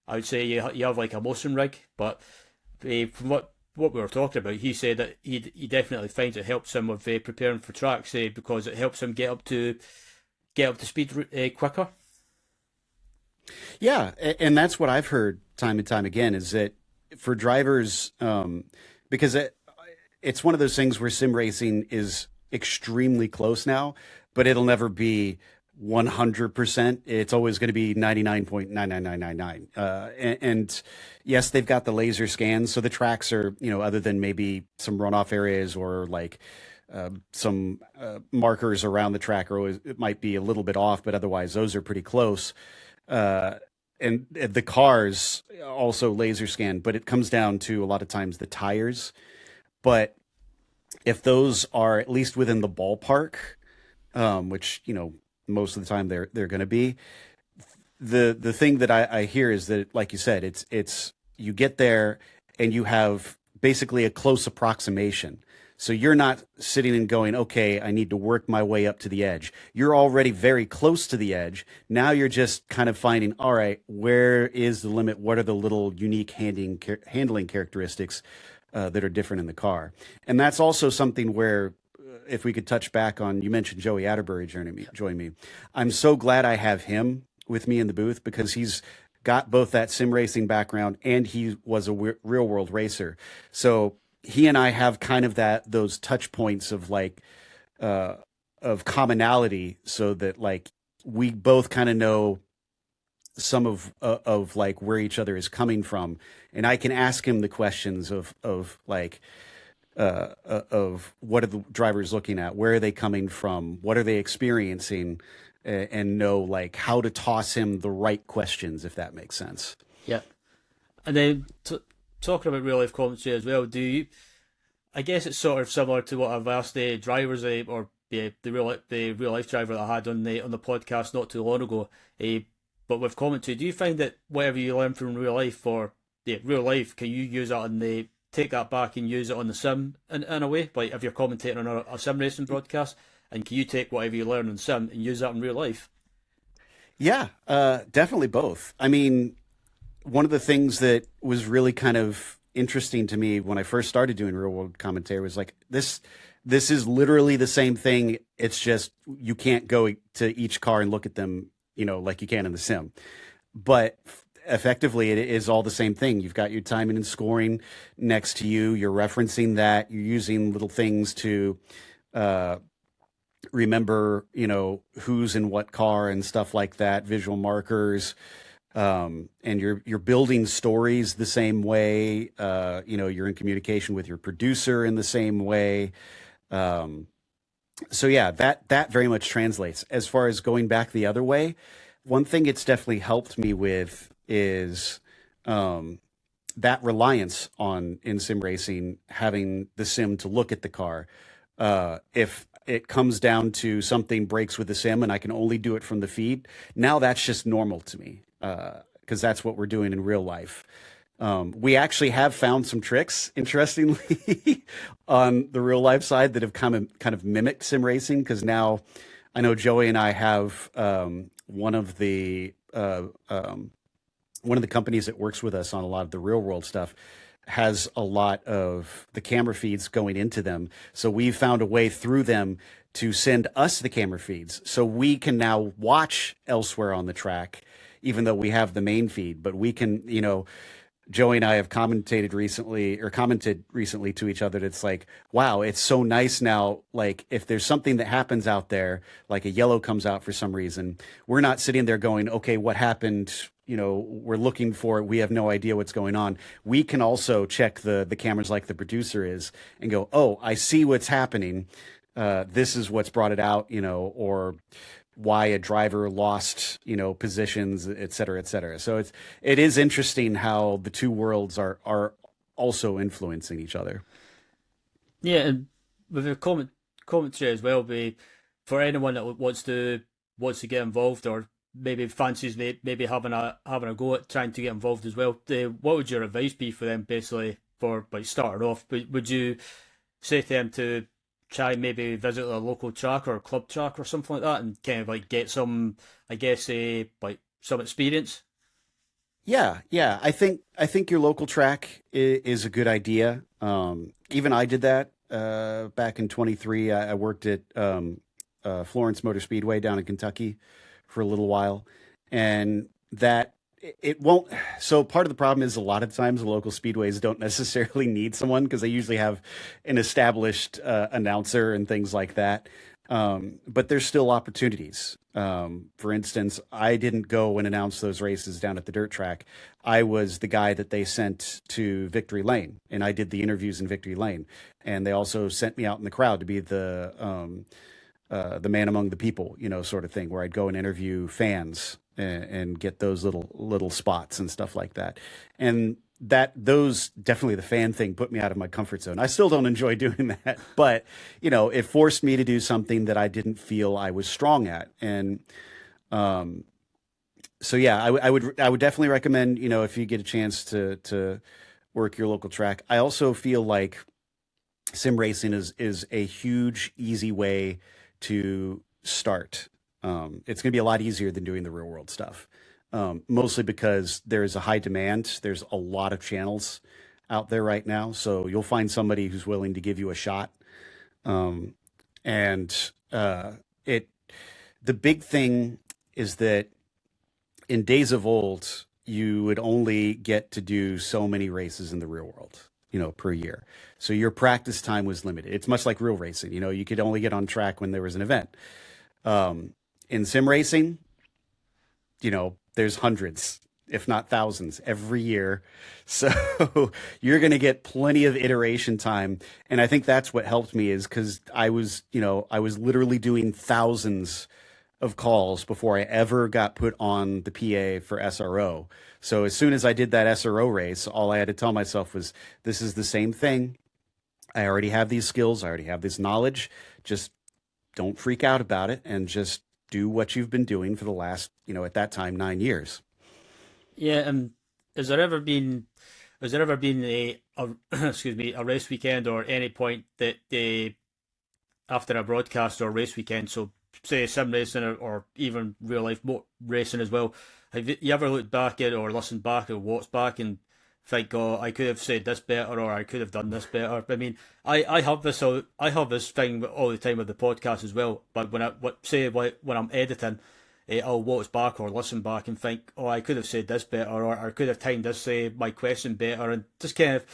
would say you have like a motion rig. But from what we were talking about, he said that he definitely finds it helps him with preparing for tracks because it helps him get up to speed quicker. Yeah, and that's what I've heard time and time again is that for drivers, because it's one of those things where sim racing is extremely close now, but it'll never be 100%. It's always going to be 99.99999. And yes, they've got the laser scans, so the tracks are, other than maybe some runoff areas or like some markers around the track, are always, it might be a little bit off, but otherwise those are pretty close. Uh, and the cars also laser scan, but it comes down to a lot of times the tires. But if those are at least within the ballpark, which most of the time they're going to be, the thing that I hear is that, like you said, it's you get there and you have basically a close approximation. So you're not sitting and going, okay, I need to work my way up to the edge. You're already very close to the edge. Now you're just kind of finding, all right, where is the limit? What are the little unique handling characteristics that are different in the car? And that's also something where, if we could touch back on, you mentioned Joey Atterbury join me. I'm so glad I have him with me in the booth because he's got both that sim racing background and he was a real world racer. So he and I have kind of those touch points of like of commonality, so that like we both kind of know some of like where each other is coming from, and I can ask him the questions of like of what are the drivers looking at, where are they coming from, what are they experiencing, and know like how to toss him the right questions, if that makes sense. Yeah, and then talking about real life commentary as well, do you? I guess it's sort of similar to what I've asked the drivers, or the real life driver that I had on the podcast not too long ago. But with commentary, do you find that whatever you learn from real life, or real life, can you use that on the take that back and use it on the sim in a way? Like if you're commentating on a sim racing broadcast, and can you take whatever you learn on sim and use that in real life? Yeah, definitely both. I mean, one of the things that was really kind of interesting to me when I first started doing real world commentary was like this is literally the same thing. It's just you can't go to each car and look at them, like you can in the sim. But effectively, it is all the same thing. You've got your timing and scoring next to you. You're referencing that. You're using little things to remember, who's in what car and stuff like that, visual markers. And you're building stories the same way. You're in communication with your producer in the same way. So yeah, that very much translates. As far as going back the other way, one thing it's definitely helped me with is that reliance on in sim racing, having the sim to look at the car. If it comes down to something breaks with the sim and I can only do it from the feed, now that's just normal to me because that's what we're doing in real life. We actually have found some tricks, interestingly, on the real life side that have kind of mimicked sim racing. Because now I know Joey and I have one of the companies that works with us on a lot of the real world stuff. has a lot of the camera feeds going into them. So we've found a way through them to send us the camera feeds. So we can now watch elsewhere on the track, even though we have the main feed, but we can, Joey and I have commented recently to each other that it's like, wow, it's so nice now. Like, if there's something that happens out there, like a yellow comes out for some reason, we're not sitting there going, okay, what happened? We're looking for it. We have no idea what's going on. We can also check the cameras like the producer is and go, oh, I see what's happening. This is what's brought it out, or why a driver lost, positions, et cetera, et cetera. So it is interesting how the two worlds are also influencing each other. Yeah, and with the commentary as well, be for anyone that wants to get involved or maybe fancies maybe having a go at trying to get involved as well. What would your advice be for them basically for like starting off? Would you say to them to try maybe visit a local track or a club track or something like that and kind of like get some, I guess, like some experience? Yeah. I think your local track is a good idea. Even I did that back in 23. I worked at Florence Motor Speedway down in Kentucky for a little while, and that it won't. So part of the problem is a lot of times the local speedways don't necessarily need someone because they usually have an established announcer and things like that. But there's still opportunities. For instance, I didn't go and announce those races down at the dirt track. I was the guy that they sent to Victory Lane, and I did the interviews in Victory Lane. And they also sent me out in the crowd to be the man among the people, sort of thing, where I'd go and interview fans and get those little spots and stuff like that. And those definitely the fan thing put me out of my comfort zone. I still don't enjoy doing that, but it forced me to do something that I didn't feel I was strong at. And so yeah, I would definitely recommend, if you get a chance to work your local track. I also feel like sim racing is a huge, easy way to start. It's going to be a lot easier than doing the real world stuff, mostly because there is a high demand. There's a lot of channels out there right now, so you'll find somebody who's willing to give you a shot. Um, and it the big thing is that in days of old, you would only get to do so many races in the real world, per year. So your practice time was limited. It's much like real racing. You could only get on track when there was an event. In sim racing, there's hundreds, if not thousands, every year. So you're going to get plenty of iteration time. And I think that's what helped me is because I was literally doing thousands of calls before I ever got put on the PA for SRO. So as soon as I did that SRO race, all I had to tell myself was, this is the same thing. I already have these skills. I already have this knowledge. Just don't freak out about it and just do what you've been doing for the last, at that time, 9 years. Yeah, and has there ever been has there ever been a excuse me, a race weekend or any point that they after a broadcast or race weekend, so say sim racing or even real life racing as well, have you ever looked back at or listened back or watched back and think, oh, I could have said this better or I could have done this better? I mean, I have this thing all the time with the podcast as well. But when I'm editing, I'll watch back or listen back and think, oh, I could have said this better or I could have timed this my question better, and just kind of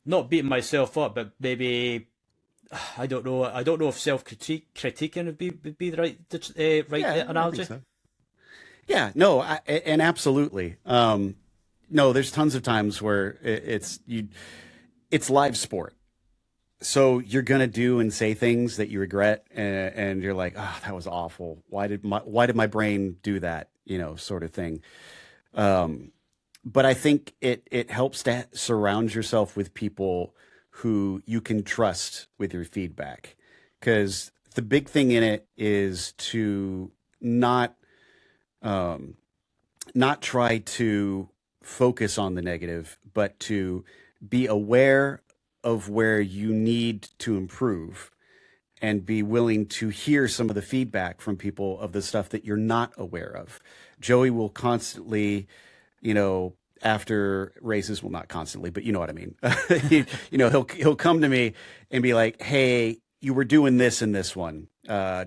not beating myself up, but maybe I don't know. I don't know if critiquing would be the right Yeah, I think analogy. so. Yeah, no, and absolutely. No, there's tons of times where it's live sport. So you're gonna do and say things that you regret, and you're like, oh, that was awful. Why did my brain do that? Sort of thing. Um, but I think it helps to surround yourself with people who you can trust with your feedback, because the big thing in it is to not um, not try to focus on the negative, but to be aware of where you need to improve and be willing to hear some of the feedback from people of the stuff that you're not aware of. Joey will constantly, you know, after races, well, not constantly, but you know what I mean. He'll come to me and be like, "Hey, you were doing this in this one,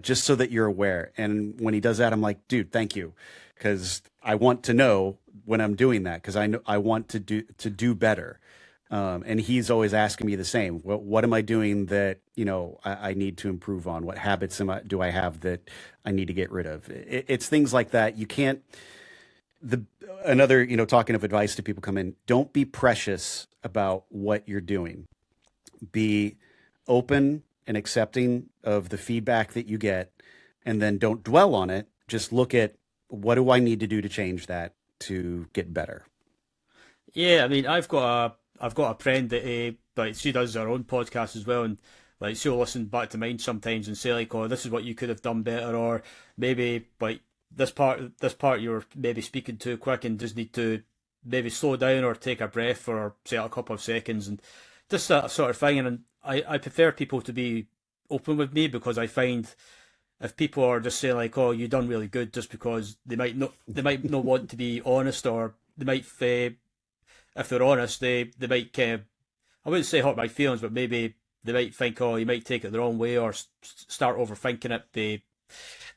just so that you're aware." And when he does that, I'm like, "Dude, thank you," because I want to know when I'm doing that, because I know I want to do better. And he's always asking me the same. What am I doing that I need to improve on? What habits do I have that I need to get rid of? It's things like that. You can't. Another talking of advice to people come in. Don't be precious about what you're doing. Be open and accepting of the feedback that you get, and then don't dwell on it. Just look at, what do I need to do to change that to get better. Yeah, I mean, I've got a friend that like she does her own podcast as well, and like she'll listen back to mine sometimes and say like, "Oh, this is what you could have done better," or maybe like this part you're maybe speaking too quick and just need to maybe slow down or take a breath for say a couple of seconds and just that sort of thing. And I prefer people to be open with me, because I find if people are just saying like, "Oh, you done really good," just because they might not want to be honest, or they might if they're honest, they might kind of, I wouldn't say hurt my feelings, but maybe they might think, "Oh, you might take it the wrong way," or start overthinking it,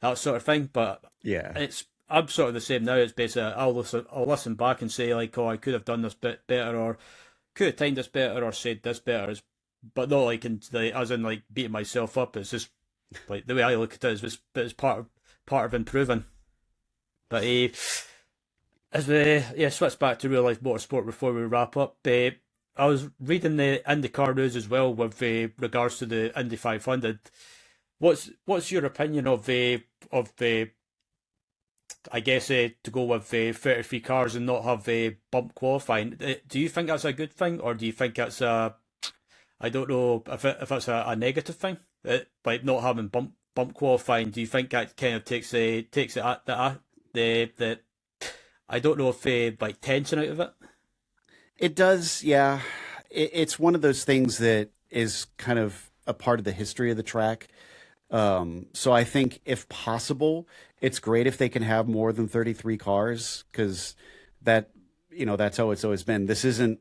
that sort of thing. But Yeah. I'm sort of the same now. It's basically I'll listen back and say like, "Oh, I could have done this bit better," or could have timed this better, or said this better, but not like as in like beating myself up. It's just like the way I look at it is it's part of improving. But as we switch back to real life motorsport before we wrap up, I was reading the IndyCar news as well with regards to the Indy 500. What's your opinion of I guess to go with 33 cars and not have bump qualifying? Do you think that's a good thing, or do you think it's a, I don't know if it's a negative thing, like not having bump qualifying? Do you think that kind of takes it at the I don't know if like tension out of it? It does, yeah. It's one of those things that is kind of a part of the history of the track. So I think if possible, it's great if they can have more than 33 cars, because that, that's how it's always been. This isn't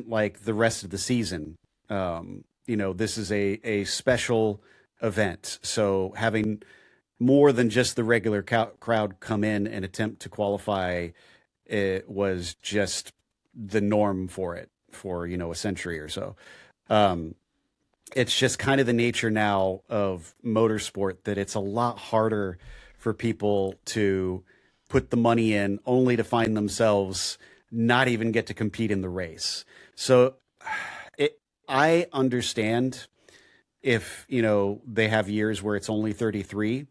like the rest of the season. This is a special event. So having more than just the regular crowd come in and attempt to qualify, it was just the norm for it for, a century or so. Um, it's just kind of the nature now of motorsport that it's a lot harder for people to put the money in only to find themselves not even get to compete in the race. So I understand if, they have years where it's only 33.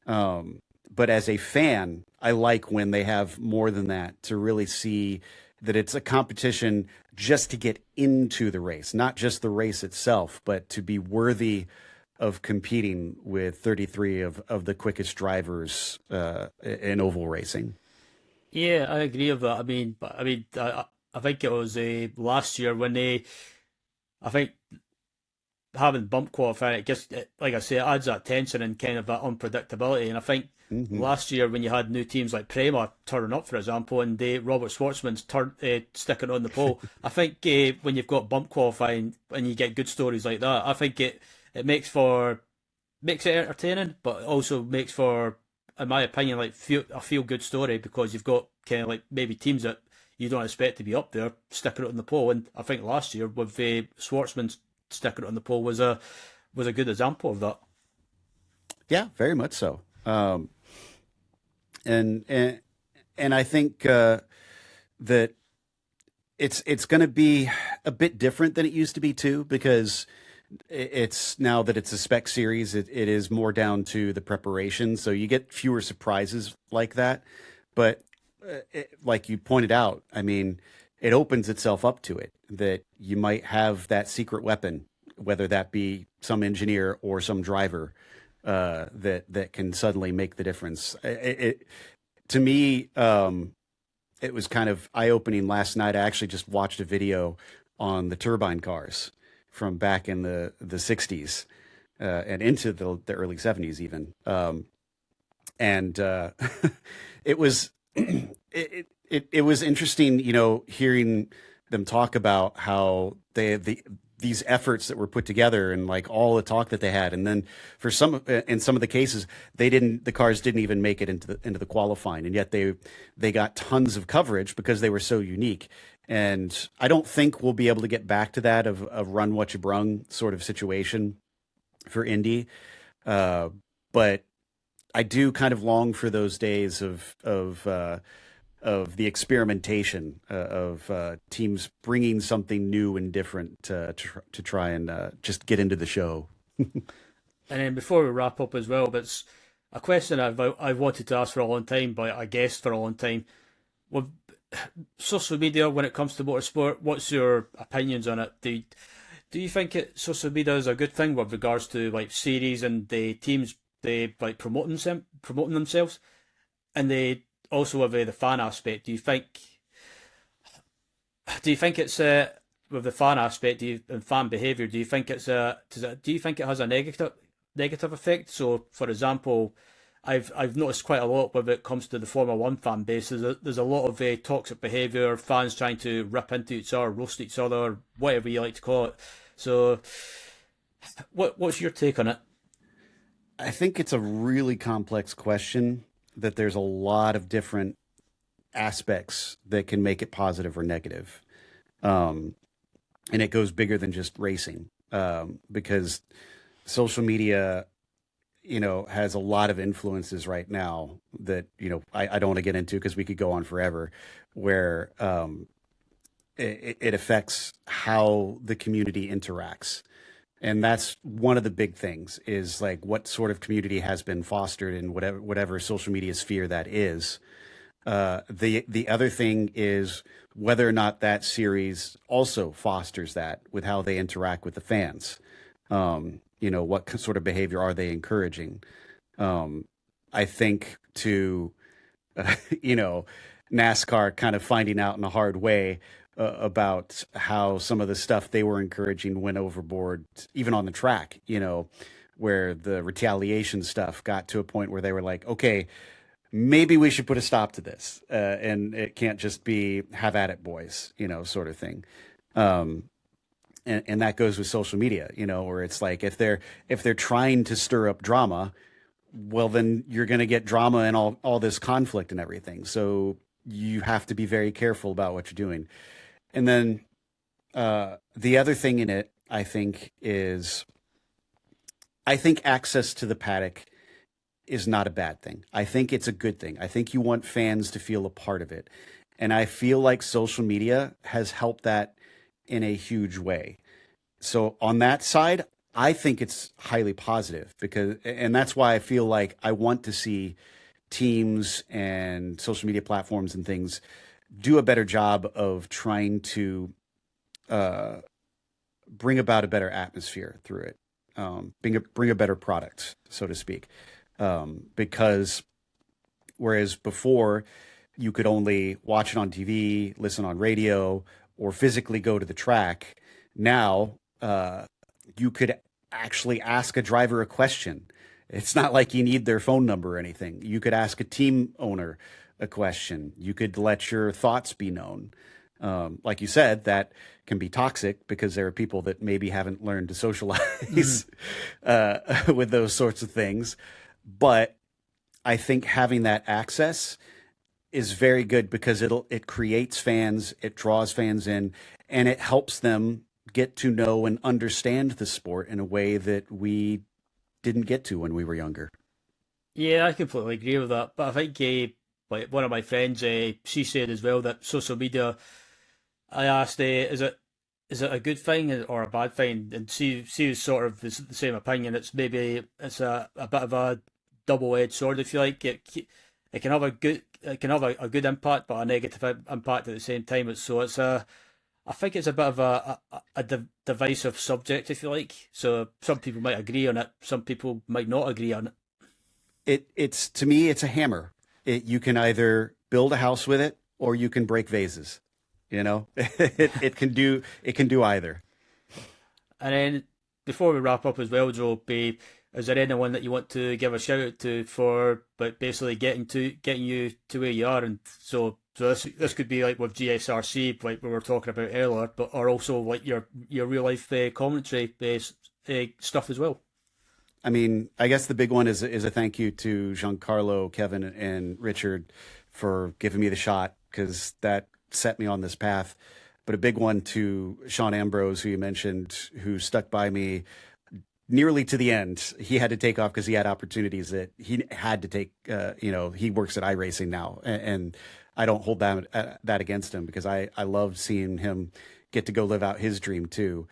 But as a fan, I like when they have more than that, to really see that it's a competition just to get into the race, not just the race itself, but to be worthy of competing with 33 of the quickest drivers in oval racing. Yeah, I agree with that. I think it was last year when I think having bump qualifying, it just like I say, it adds that tension and kind of that unpredictability. And I think Hmm. last year when you had new teams like Prema turning up, for example, and Robert Schwartzman's sticking on the pole, I think when you've got bump qualifying and you get good stories like that, I think it makes it entertaining, but also makes for, in my opinion, like a feel good story, because you've got kind of like maybe teams that you don't expect to be up there sticking it on the pole. And I think last year with Schwartzman sticking it on the pole was a good example of that. Yeah, very much so. And and and I think that it's going to be a bit different than it used to be too, because it's now that it's a spec series, it is more down to the preparation, so you get fewer surprises like that. But like you pointed out, I mean, it opens itself up to it, that you might have that secret weapon, whether that be some engineer or some driver, that can suddenly make the difference. To me, it was kind of eye opening last night. I actually just watched a video on the turbine cars from back in the 60s, and into the early 70s even. And it was it it was interesting, hearing them talk about how these efforts that were put together and like all the talk that they had, and then in some of the cases the cars didn't even make it into the qualifying, and yet they got tons of coverage because they were so unique. And I don't think we'll be able to get back to that of run what you brung sort of situation for Indy, but I do kind of long for those days of the experimentation of teams bringing something new and different to try and just get into the show. And then before we wrap up as well, but it's a question I've wanted to ask for a long time, but I guessed for a long time. With social media when it comes to motorsport, what's your opinions on it? Do you think social media is a good thing with regards to like series and the teams they like promoting themselves, and they also with the fan aspect? Do you think it's with the fan aspect and fan behaviour? Do you think do you think it has a negative effect? So, for example, I've noticed quite a lot when it comes to the Formula One fan base. There's a lot of toxic behaviour, fans trying to rip into each other, roast each other, whatever you like to call it. So, what's your take on it? I think it's a really complex question that there's a lot of different aspects that can make it positive or negative. Um, and it goes bigger than just racing, because social media, has a lot of influences right now that, I don't want to get into because we could go on forever, where it affects how the community interacts. And that's one of the big things is like what sort of community has been fostered in whatever social media sphere that is. The other thing is whether or not that series also fosters that with how they interact with the fans. What sort of behavior are they encouraging? I think you know, NASCAR kind of finding out in a hard way about how some of the stuff they were encouraging went overboard, even on the track, where the retaliation stuff got to a point where they were like, okay, maybe we should put a stop to this. And it can't just be have at it, boys, sort of thing. Um, and that goes with social media, where it's like if they're trying to stir up drama, well, then you're going to get drama and all this conflict and everything. So you have to be very careful about what you're doing. And then the other thing in it, I think access to the paddock is not a bad thing. I think it's a good thing. I think you want fans to feel a part of it. And I feel like social media has helped that in a huge way. So on that side, I think it's highly positive and that's why I feel like I want to see teams and social media platforms and things do a better job of trying to uh, bring about a better atmosphere through it, bring a better product, so to speak. Because whereas before you could only watch it on TV, listen on radio, or physically go to the track, now you could actually ask a driver a question. It's not like you need their phone number or anything. You could ask a team owner a question. You could let your thoughts be known. Like you said, that can be toxic because there are people that maybe haven't learned to socialize with those sorts of things. But I think having that access is very good because it creates fans, it draws fans in, and it helps them get to know and understand the sport in a way that we didn't get to when we were younger. Yeah, I completely agree with that. But I think, like one of my friends, she said as well that social media. I asked, is it a good thing or a bad thing? And she was sort of the same opinion. It's a bit of a double-edged sword, if you like. It can have a good impact, but a negative impact at the same time. I think it's a bit of a divisive subject, if you like. So some people might agree on it, some people might not agree on it. It's to me, it's a hammer. You can either build a house with it or you can break vases. It can do either. And then before we wrap up as well, Joe, is there anyone that you want to give a shout out to for, but basically getting you to where you are, and so So this could be like with GSRC, like we were talking about earlier, but or also like your real life commentary based stuff as well. I mean, I guess the big one is a thank you to Giancarlo, Kevin, and Richard for giving me the shot because that set me on this path. But a big one to Sean Ambrose, who you mentioned, who stuck by me nearly to the end. He had to take off because he had opportunities that he had to take. He works at iRacing now, and I don't hold that against him because I love seeing him get to go live out his dream too.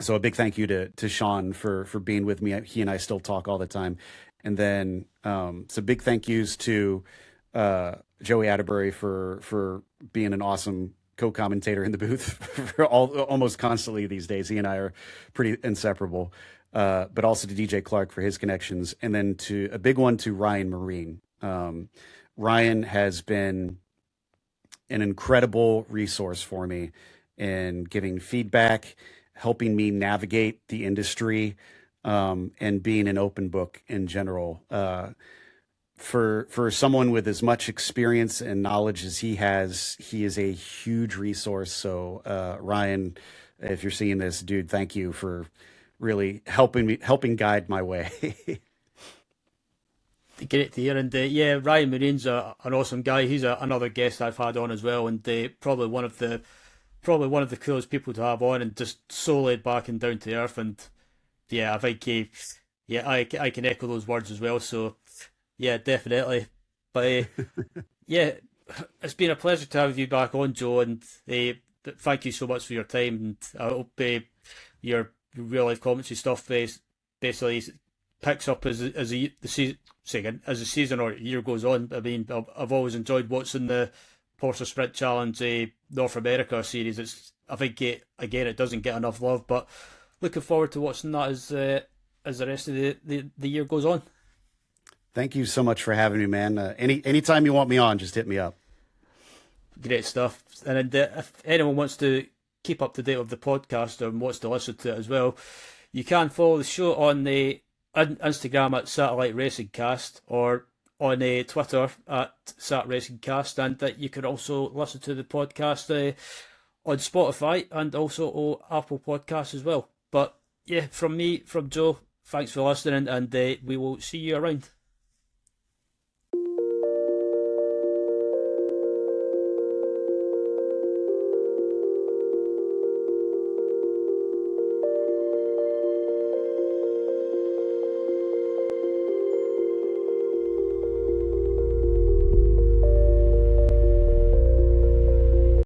So a big thank you to Sean for being with me. He and I still talk all the time. And then some big thank yous to Joey Atterbury for being an awesome co-commentator in the booth for almost constantly these days. He and I are pretty inseparable. But also to DJ Clark for his connections. And then to a big one to Ryan Marine. Ryan has been an incredible resource for me in giving feedback, helping me navigate the industry, and being an open book in general. For someone with as much experience and knowledge as he has, he is a huge resource. So Ryan, if you're seeing this, dude, thank you for really helping guide my way. Great to hear, and yeah, Ryan Marine's an awesome guy. He's another guest I've had on as well, and probably one of the coolest people to have on, and just so laid back and down to earth. And yeah, I think I can echo those words as well. So yeah, definitely. But yeah, it's been a pleasure to have you back on, Joe, and thank you so much for your time. And I hope your real life commentary stuff basically picks up as the season or year goes on. I mean, I've always enjoyed watching the Porsche Sprint Challenge North America series. I think it doesn't get enough love, but looking forward to watching that as the rest of the year goes on. Thank you so much for having me, man. Anytime you want me on, just hit me up. Great stuff. And if anyone wants to keep up to date with the podcast and wants to listen to it as well, you can follow the show on the Instagram at Satellite Racing Cast or on Twitter at Sat Racing Cast, and that you can also listen to the podcast on Spotify and also on Apple Podcasts as well. But yeah, from Joe, thanks for listening, and we will see you around.